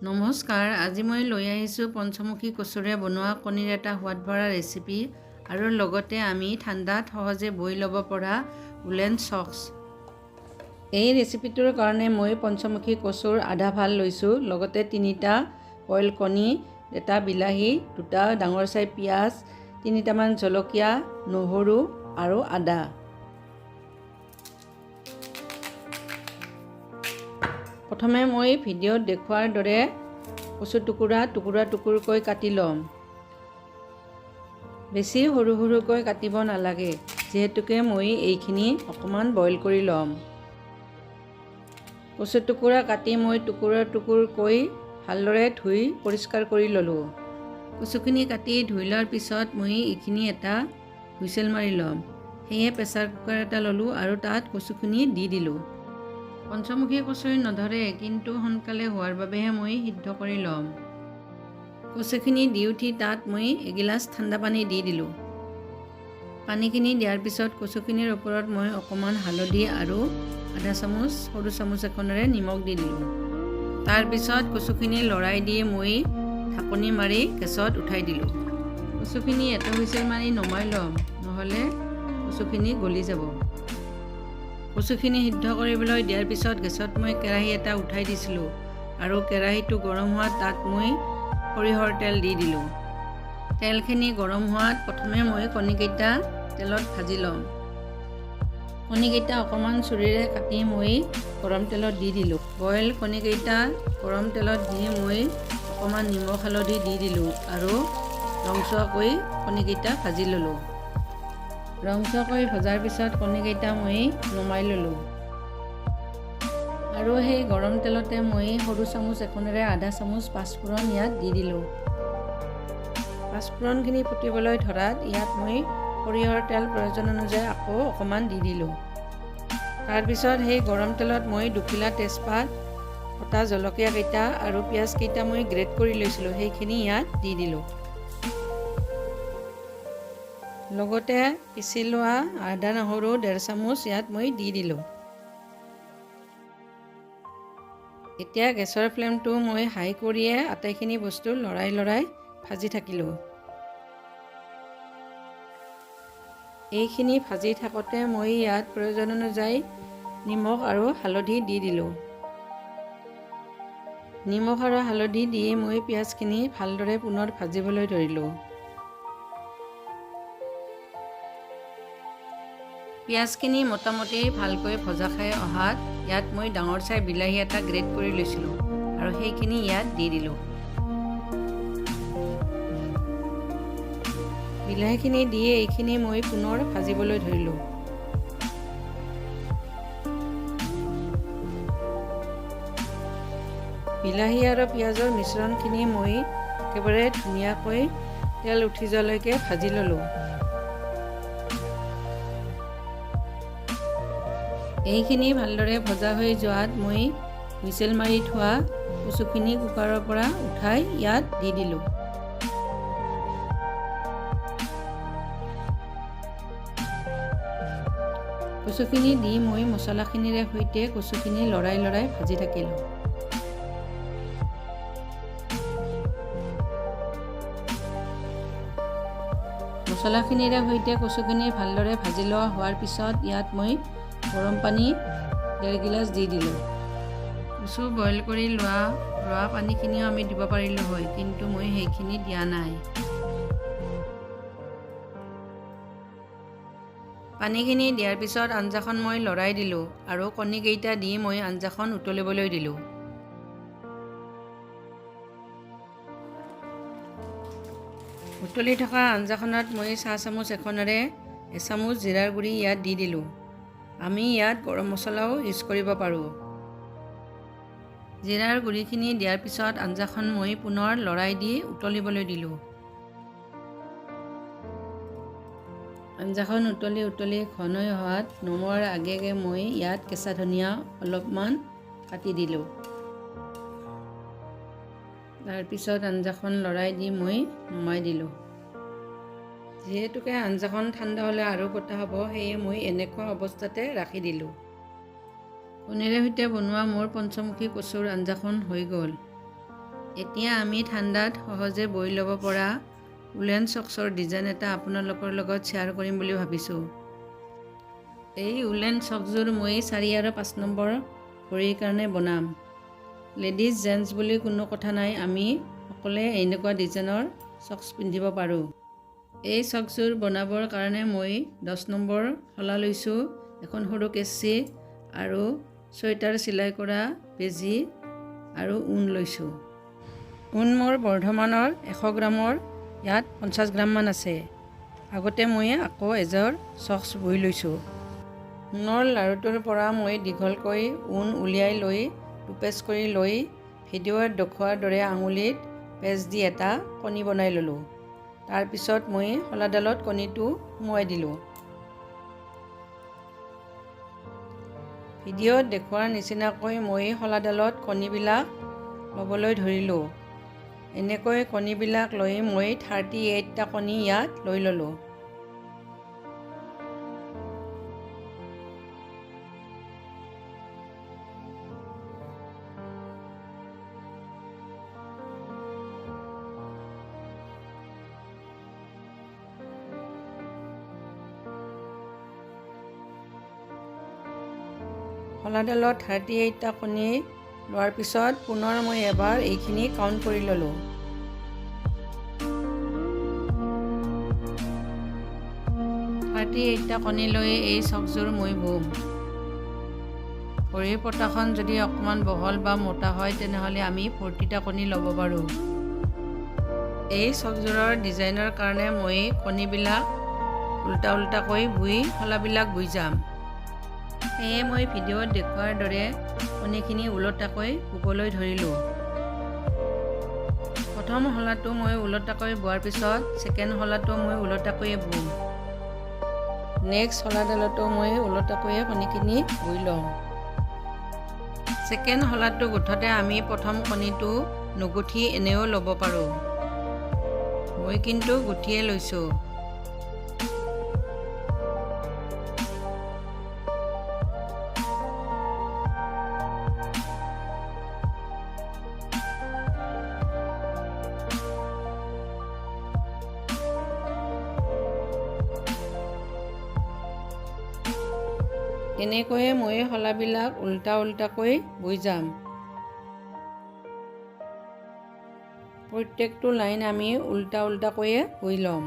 নমস্কাৰ, আজি মই লৈ আহিছোঁ পঞ্চমুখী কচুৰে বনোৱা কণীৰ এটা সোৱাদ ভৰা ৰেচিপি আৰু লগতে আমি ঠাণ্ডাত সহজে বৈ ল'ব পৰা উলেন চক্স। এই ৰেচিপিটোৰ কাৰণে মই পঞ্চমুখী কচুৰ আধা ভাল লৈছোঁ, লগতে 3টা বইল কণী, এটা বিলাহী, 2টা ডাঙৰ চাই পিঁয়াজ, 3টামান জলকীয়া, নহৰু আৰু আদা। প্ৰথমে মই ভিডিঅ'ত দেখুৱাৰ দৰে কচু টুকুৰা টুকুৰকৈ কাটি ল'ম। বেছি সৰু সৰুকৈ কাটিব নালাগে, যিহেতুকে মই এইখিনি অকণমান বইল কৰি ল'ম। কচু টুকুৰা কাটি মই টুকুৰকৈ ভালদৰে ধুই পৰিষ্কাৰ কৰি ল'লোঁ। কচুখিনি কাটি ধুই লোৱাৰ পিছত মই এইখিনি এটা হুইচেল মাৰি ল'ম। সেয়ে প্ৰেছাৰ কুকাৰ এটা ল'লোঁ আৰু তাত কচুখিনি দি দিলোঁ। পঞ্চমুখী কচুৱে নধৰে, কিন্তু সোনকালে হোৱাৰ বাবেহে মই সিদ্ধ কৰি ল'ম। কচুখিনি দি উঠি তাত মই এগিলাচ ঠাণ্ডা পানী দি দিলোঁ। পানীখিনি দিয়াৰ পিছত কচুখিনিৰ ওপৰত মই অকণমান হালধি আৰু আধা চামুচ সৰু চামুচ এখনেৰে নিমখ দি দিলোঁ। তাৰপিছত কচুখিনি লৰাই দি মই ঢাকনি মাৰি গেছত উঠাই দিলোঁ। কচুখিনি এটা হুইচেল মাৰি নমাই ল'ম, নহ'লে কচুখিনি গলি যাব। কচুখিনি সিদ্ধ কৰিবলৈ দিয়াৰ পিছত গেছত মই কেৰাহী এটা উঠাই দিছিলোঁ আৰু কেৰাহীটো গৰম হোৱাত তাত মই সৰিয়হৰ তেল দি দিলোঁ। তেলখিনি গৰম হোৱাত প্ৰথমে মই কণীকেইটা তেলত ভাজি ল'ম। কণীকেইটা অকণমান চুৰিৰে কাটি মই গৰম তেলত দি দিলোঁ। বইল কণীকেইটা গৰম তেলত দি মই অকণমান নিমখ হালধি দি দিলোঁ আৰু ৰংচুৱাকৈ কণীকেইটা ভাজি ল'লোঁ। ৰংচুৱাকৈ ভজাৰ পিছত কণীকেইটা মই নমাই ল'লোঁ আৰু সেই গৰম তেলতে মই সৰু চামুচ এখনেৰে আধা চামুচ পাঁচফোৰণ ইয়াত দি দিলোঁ। পাঁচফোৰণখিনি ফুটিবলৈ ধৰাত ইয়াত মই সৰিয়হৰ তেল প্ৰয়োজন অনুযায়ী আকৌ অকণমান দি দিলোঁ। তাৰপিছত সেই গৰম তেলত মই 2 কিলা তেজপাত, কটা জলকীয়া কেইটা আৰু পিঁয়াজ কেইটা মই গ্ৰেট কৰি লৈছিলোঁ, সেইখিনি ইয়াত দি দিলোঁ। লগতে পিচি লোৱা আদা নহৰু 1.5 চামুচ ইয়াত মই দি দিলোঁ। এতিয়া গেছৰ ফ্লেমটো মই হাই কৰিয়ে আটাইখিনি বস্তু লৰাই ভাজি থাকিলোঁ। এইখিনি ভাজি থাকোঁতে মই ইয়াত প্ৰয়োজন অনুযায়ী নিমখ আৰু হালধি দি দিলোঁ। নিমখ আৰু হালধি দি মই পিঁয়াজখিনি ভালদৰে পুনৰ ভাজিবলৈ ধৰিলোঁ। পিঁয়াজখিনি মোটামুটি ভালকৈ ভজা খাই অহাত ইয়াত মই ডাঙৰ চাই বিলাহী এটা গ্ৰেট কৰি লৈছিলোঁ আৰু সেইখিনি ইয়াত দি দিলোঁ। বিলাহীখিনি দি এইখিনি মই পুনৰ ভাজিবলৈ ধৰিলোঁ। বিলাহী আৰু পিঁয়াজৰ মিশ্ৰণখিনি মই একেবাৰে ধুনীয়াকৈ তেল উঠি যোৱালৈকে ভাজি ল'লোঁ। এইখিনি ভালদৰে ভজা হৈ যোৱাত মই হুইচেল মাৰি থোৱা কচুখিনি কুকাৰৰ পৰা উঠাই ইয়াত দি দিলোঁ। কচুখিনি দি মই মছলাখিনিৰে সৈতে কচুখিনি লৰাই ভাজি থাকিলোঁ। মছলাখিনিৰে সৈতে কচুখিনি ভালদৰে ভাজি লোৱা হোৱাৰ পিছত ইয়াত মই গৰম পানী 1.5 গিলাচ দি দিলোঁ। কচু বইল কৰি লোৱা পানীখিনিও আমি দিব পাৰিলোঁ হয়, কিন্তু মই সেইখিনি দিয়া নাই। পানীখিনি দিয়াৰ পিছত আঞ্জাখন মই লৰাই দিলোঁ আৰু কণীকেইটা দি মই আঞ্জাখন উতলিবলৈ দিলোঁ। উতলি থকা আঞ্জাখনত মই চাহ চামুচ এখনেৰে এচামুচ জিৰাৰ গুড়ি ইয়াত দি দিলোঁ। আমি ইয়াত গৰম মছলাও ইউজ কৰিব পাৰোঁ। জিৰাৰ গুড়িখিনি দিয়াৰ পিছত আঞ্জাখন মই পুনৰ লৰাই দি উতলিবলৈ দিলোঁ। আঞ্জাখন উতলি ঘন হৈ অহাত নমোৱাৰ আগে মই ইয়াত কেঁচা ধনিয়া অলপমান কাটি দিলোঁ। তাৰপিছত আঞ্জাখন লৰাই দি মই নমাই দিলোঁ। যিহেতুকে আঞ্জাখন ঠাণ্ডা হ'লে আৰু গোটা হ'ব, সেয়ে মই এনেকুৱা অৱস্থাতে ৰাখি দিলোঁ। কণীৰে সৈতে বনোৱা মোৰ পঞ্চমুখী কচুৰ আঞ্জাখন হৈ গ'ল। এতিয়া আমি ঠাণ্ডাত সহজে বৈ ল'ব পৰা উলেন চক্সৰ ডিজাইন এটা আপোনালোকৰ লগত শ্বেয়াৰ কৰিম বুলি ভাবিছোঁ। এই উলেন চক্সযোৰ মই 4 আৰু 5 নম্বৰ ভৰিৰ কাৰণে বনাম। লেডিজ জেণ্টছ বুলি কোনো কথা নাই, আমি সকলোৱে এনেকুৱা ডিজাইনৰ চক্স পিন্ধিব পাৰোঁ। এই চক্সযোৰ বনাবৰ কাৰণে মই 10 নম্বৰ শলা লৈছোঁ, এখন সৰু কেঁচি আৰু চুৱেটাৰ চিলাই কৰা বেজি আৰু ঊণ লৈছোঁ। ঊণ মোৰ বৰ্ধমানৰ 100 গ্ৰামৰ, ইয়াত 50 গ্ৰামমান আছে। আগতে মই আকৌ এযোৰ চক্স বৈ লৈছোঁ। ঊণৰ লাৰুটোৰ পৰা মই দীঘলকৈ ঊণ উলিয়াই লৈ টুপেচ কৰি লৈ ভিডিঅ'ত দেখুওৱাৰ দৰে আঙুলিত পেচ দি এটা কণী বনাই ল'লোঁ। তাৰপিছত মই শলাডালত কণীটো সুমুৱাই দিলোঁ। ভিডিঅ'ত দেখুওৱাৰ নিচিনাকৈ মই শলাডালত কণীবিলাক ল'বলৈ ধৰিলোঁ। এনেকৈ কণীবিলাক লৈ মই 38টা কণী ইয়াত লৈ ল'লোঁ। শলাডালত 38টা কণী লোৱাৰ পিছত পুনৰ মই এবাৰ এইখিনি কাউণ্ট কৰি ল'লোঁ। এইটা কণী লৈ এই চক্সযোৰ মই বম। ভৰিৰ পতাখন যদি অকণমান বহল বা মোটা হয় তেনেহ'লে আমি 40টা কণী ল'ব পাৰোঁ। এই চক্সযোৰৰ ডিজাইনৰ কাৰণে মই কণীবিলাক উল্টা উল্টাকৈ বৈ শলাবিলাক বৈ যাম। সেয়ে মই ভিডিঅ'ত দেখুওৱাৰ দৰে কণীখিনি ওলোটাকৈ ববলৈ ধৰিলোঁ। প্ৰথম শলাটো মই ওলোটাকৈ বোৱাৰ পিছত ছেকেণ্ড শলাটো মই ওলোটাকৈয়ে বম। নেক্সট শলাডালতো মই ওলোটাকৈয়ে কণীখিনি বৈ লওঁ। ছেকেণ্ড শলাটো গুঠোঁতে আমি প্ৰথম কণীটো নুগুঠি এনেও ল'ব পাৰোঁ। মই কিন্তু গুঠিয়ে লৈছোঁ। এনেকৈয়ে মই শলাবিলাক উল্টা উল্টাকৈ বৈ যাম। প্ৰত্যেকটো লাইন আমি উল্টা উল্টাকৈয়ে বৈ ল'ম।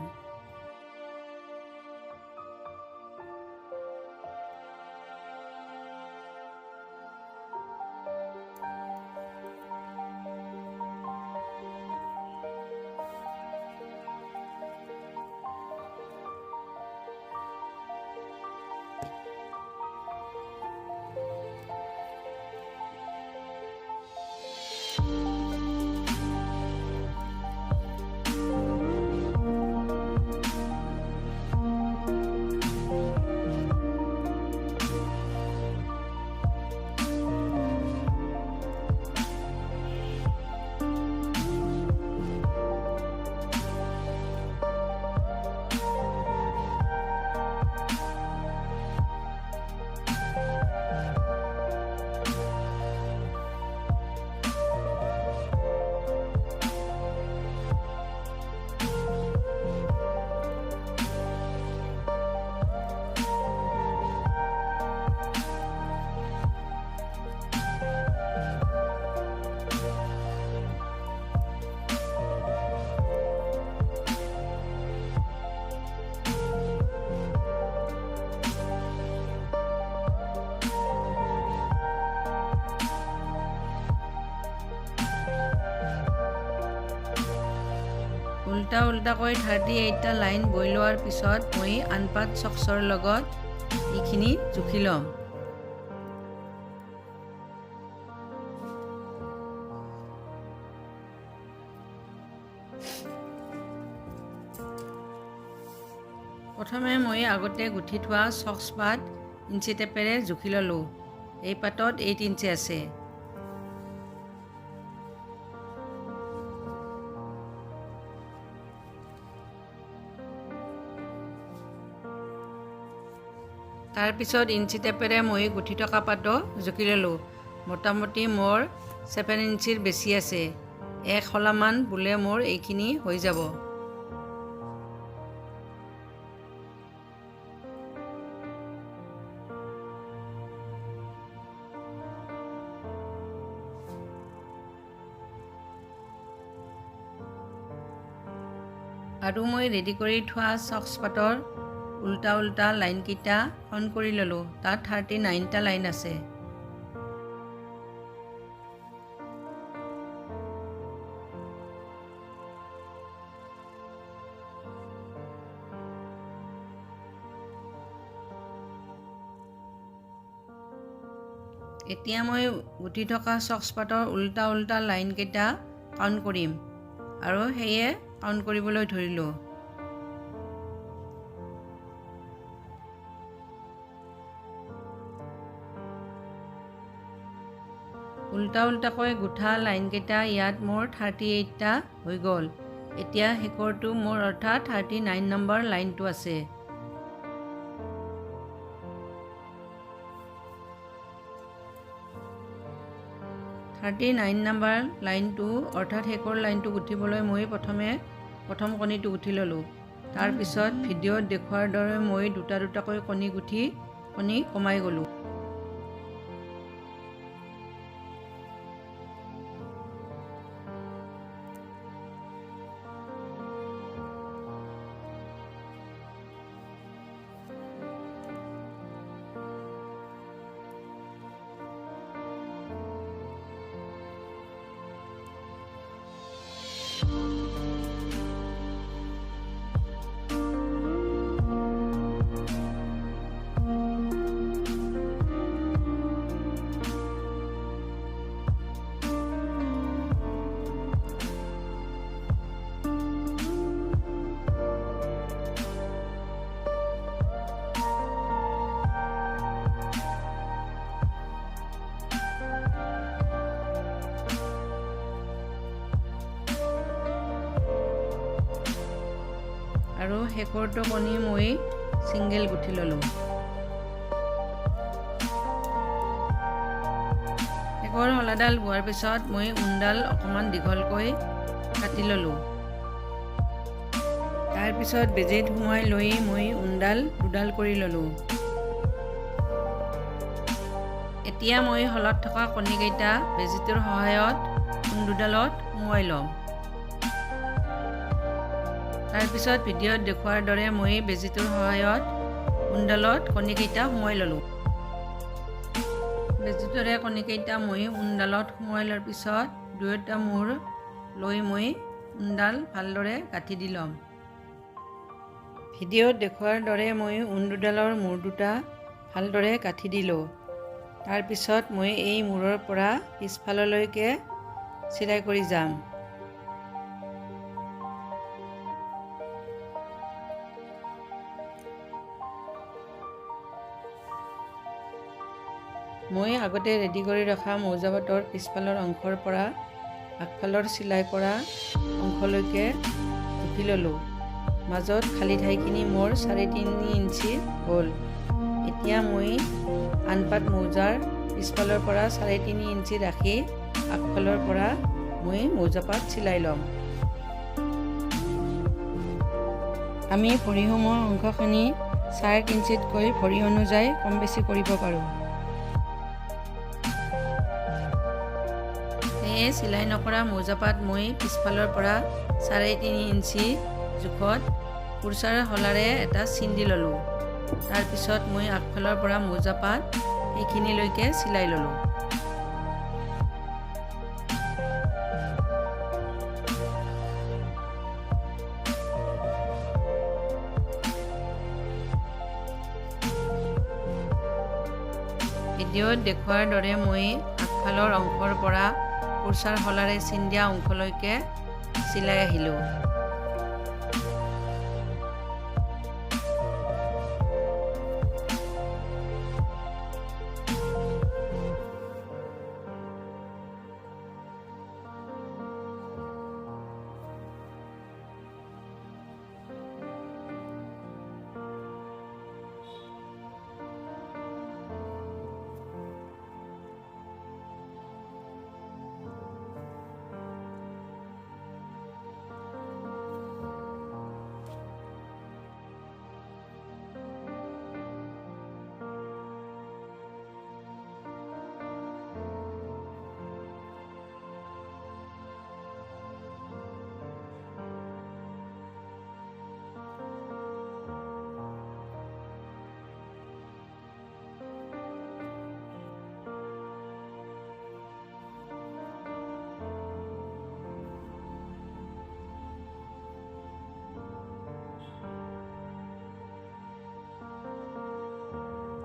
উল্টা উল্টাকৈ 38টা লাইন বৈ লোৱাৰ পিছত মই আনপাত চক্সৰ লগত এইখিনি জুখি ল'ম। প্ৰথমে মই আগতে গুঠি থোৱা চক্স পাত ইঞ্চি টেপেৰে জুখি ল'লোঁ। এই পাতত 8 ইঞ্চি আছে। তাৰপিছত ইঞ্চি টেপেৰে মই গুঠি থকা পাতো জুখি ল'লোঁ। মোটামুটি মোৰ 7 ইঞ্চিৰ বেছি আছে। 1 শলামান বোলে মোৰ এইখিনি হৈ যাব। আৰু মই ৰেডি কৰি থোৱা চক্সপাতৰ উল্টা লাইনকেইটা অন কৰি ল'লোঁ। তাত 39টা লাইন আছে। এতিয়া মই গুঠি থকা চক্সপাতৰ উল্টা লাইনকেইটা কাউণ্ট কৰিম আৰু সেয়ে কাউণ্ট কৰিবলৈ ধৰিলোঁ। উল্টাকৈ গুঠা লাইনকেইটা ইয়াত মোৰ 38টা হৈ গ'ল। এতিয়া শেষৰটো মোৰ অৰ্থাৎ 39 নম্বৰ লাইনটো আছে। নম্বৰ লাইনটো অৰ্থাৎ শেষৰ লাইনটো গুঠিবলৈ মই প্ৰথম কণীটো গুঠি ল'লোঁ। তাৰপিছত ভিডিঅ'ত দেখুৱাৰ দৰে মই দুটাকৈ কণী গুঠি কণী কমাই গ'লোঁ। আৰু শেষৰটো কণী মই ছিংগল গুঠি ল'লোঁ। শেষৰ শলাডাল বোৱাৰ পিছত মই ঊণডাল অকণমান দীঘলকৈ কাটি ল'লোঁ। তাৰপিছত বেজীত সুমুৱাই লৈ মই ঊণডাল দুডাল কৰি ল'লোঁ। এতিয়া মই শলাত থকা কণীকেইটা বেজীটোৰ সহায়ত ঊণ দুডালত সুমুৱাই ল'ম। তাৰপিছত ভিডিঅ'ত দেখুৱাৰ দৰে মই বেজীটোৰ সহায়ত ঊণডালত কণীকেইটা সুমুৱাই ল'লোঁ। বেজীটোৰে কণীকেইটা মই ঊণডালত সুমুৱাই লোৱাৰ পিছত দুয়োটা মূৰ লৈ মই ঊণডাল ভালদৰে গাঁঠি দি ল'ম। ভিডিঅ'ত দেখুৱাৰ দৰে মই ঊণ দুডালৰ মূৰ দুটা ভালদৰে গাঁঠি দিলোঁ। তাৰপিছত মই এই মূৰৰ পৰা পিছফাললৈকে চিলাই কৰি যাম। মই আগতে ৰেডি কৰি ৰখা মৌজাপাতৰ পিছফালৰ অংশৰ পৰা আগফালৰ চিলাই কৰা অংশলৈকে গুঠি ল'লোঁ। মাজত খালী ঠাইখিনি মোৰ 3.5 ইঞ্চি হ'ল। এতিয়া মই আনপাত মৌজাৰ পিছফালৰ পৰা 3.5 ইঞ্চি ৰাখি আগফালৰ পৰা মই মৌজাপাত চিলাই ল'ম। আমি ভৰিসমূহৰ অংশখিনি 4 ইঞ্চিতকৈ ভৰি অনুযায়ী কম বেছি কৰিব পাৰোঁ। সেয়ে চিলাই নকৰা মৌজাপাত মই পিছফালৰ পৰা 3.5 ইঞ্চি জোখত কুৰ্চাৰ শলাৰে এটা চিন দি ল'লোঁ। তাৰপিছত মই আগফালৰ পৰা মৌজাপাত সেইখিনিলৈকে চিলাই ল'লোঁ। ভিডিঅ'ত দেখুৱাৰ দৰে মই আগফালৰ অংশৰ পৰা কুৰ্চাৰ শলাৰে চিন দিয়া অংশলৈকে চিলাই আহিলোঁ।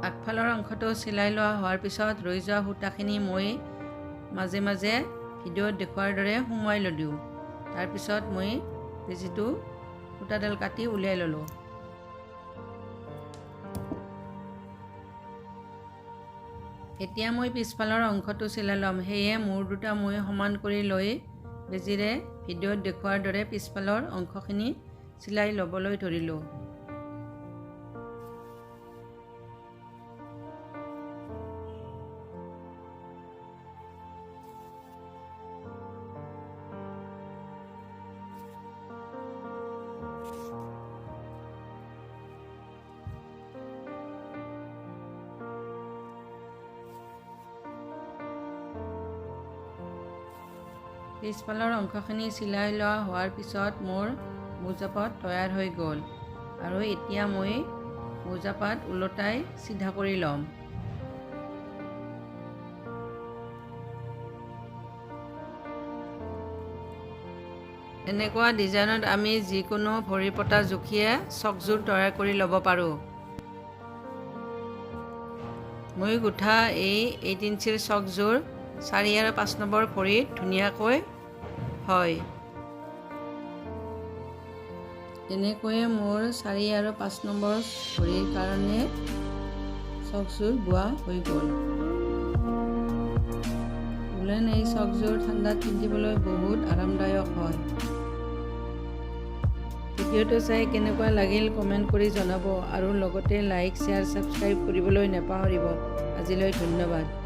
আগফালৰ অংশটো চিলাই লোৱা হোৱাৰ পিছত ৰৈ যোৱা সূতাখিনি মই মাজে মাজে ভিডিঅ'ত দেখুৱাৰ দৰে সুমুৱাই ল'লোঁ। তাৰপিছত মই বেজীটো সূতাডাল কাটি উলিয়াই ল'লোঁ। এতিয়া মই পিছফালৰ অংশটো চিলাই ল'ম। সেয়ে মূৰ দুটা মই সমান কৰি লৈ বেজীৰে ভিডিঅ'ত দেখুৱাৰ দৰে পিছফালৰ অংশখিনি চিলাই ল'বলৈ ধৰিলোঁ। পিছফালৰ অংশখিনি চিলাই লোৱা হোৱাৰ পিছত মোৰ মোজাপাত তৈয়াৰ হৈ গ'ল আৰু এতিয়া মই মোজাপাত ওলোটাই চিধা কৰি ল'ম। এনেকুৱা ডিজাইনত আমি যিকোনো ভৰি পতা জুখিয়ে চকযোৰ তৈয়াৰ কৰি ল'ব পাৰোঁ। মই গোঠা এই 8 ইঞ্চিৰ চকযোৰ 4 আৰু 5 নম্বৰ ভৰিত ধুনীয়াকৈ হয়। এনেকৈয়ে মোৰ 4 আৰু 5 নম্বৰ ভৰিৰ কাৰণে চকযোৰ বোৱা হৈ গ'ল। উলেন এই চকযোৰ ঠাণ্ডাত পিন্ধিবলৈ বহুত আৰামদায়ক হয়। ভিডিঅ'টো চাই কেনেকুৱা লাগিল কমেণ্ট কৰি জনাব আৰু লগতে লাইক, শ্বেয়াৰ, ছাবস্ক্ৰাইব কৰিবলৈ নাপাহৰিব। আজিলৈ ধন্যবাদ।